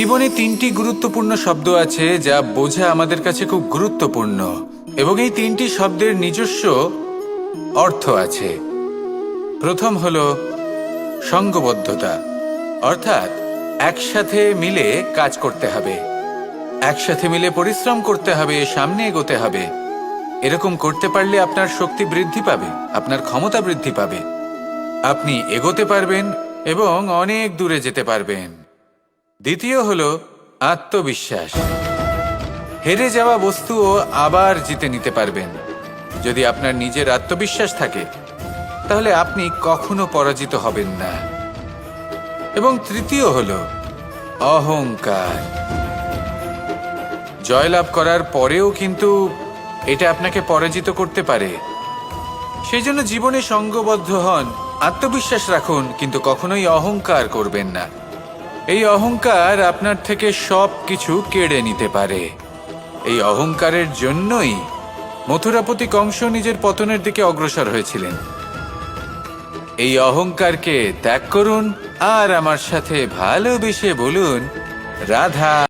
জীবনে তিনটি গুরুত্বপূর্ণ শব্দ আছে যা বোঝা আমাদের কাছে খুব গুরুত্বপূর্ণ, এবং এই তিনটি শব্দের নিজস্ব অর্থ আছে। প্রথম হলো সঙ্গবদ্ধতা, অর্থাৎ একসাথে মিলে কাজ করতে হবে, একসাথে মিলে পরিশ্রম করতে হবে, সামনে এগোতে হবে। এরকম করতে পারলে আপনার শক্তি বৃদ্ধি পাবে, আপনার ক্ষমতা বৃদ্ধি পাবে, আপনি এগোতে পারবেন এবং অনেক দূরে যেতে পারবেন। দ্বিতীয় হলো আত্মবিশ্বাস। হেরে যাওয়া বস্তুও আবার জিতে নিতে পারবেন। যদি আপনার নিজের আত্মবিশ্বাস থাকে তাহলে আপনি কখনো পরাজিত হবেন না। এবং তৃতীয় হলো অহংকার। জয়লাভ করার পরেও কিন্তু এটা আপনাকে পরাজিত করতে পারে। সেই জন্য জীবনে সঙ্গবদ্ধ হন, আত্মবিশ্বাস রাখুন, কিন্তু কখনোই অহংকার করবেন না। এই অহংকার আপনার থেকে সব কিছু কেড়ে নিতে পারে। এই অহংকারের জন্যই মথুরাপতি কংস নিজের পতনের দিকে অগ্রসর হয়েছিলেন। এই অহংকারকে ত্যাগ করুন আর আমার সাথে ভালোবেসে বলুন রাধা।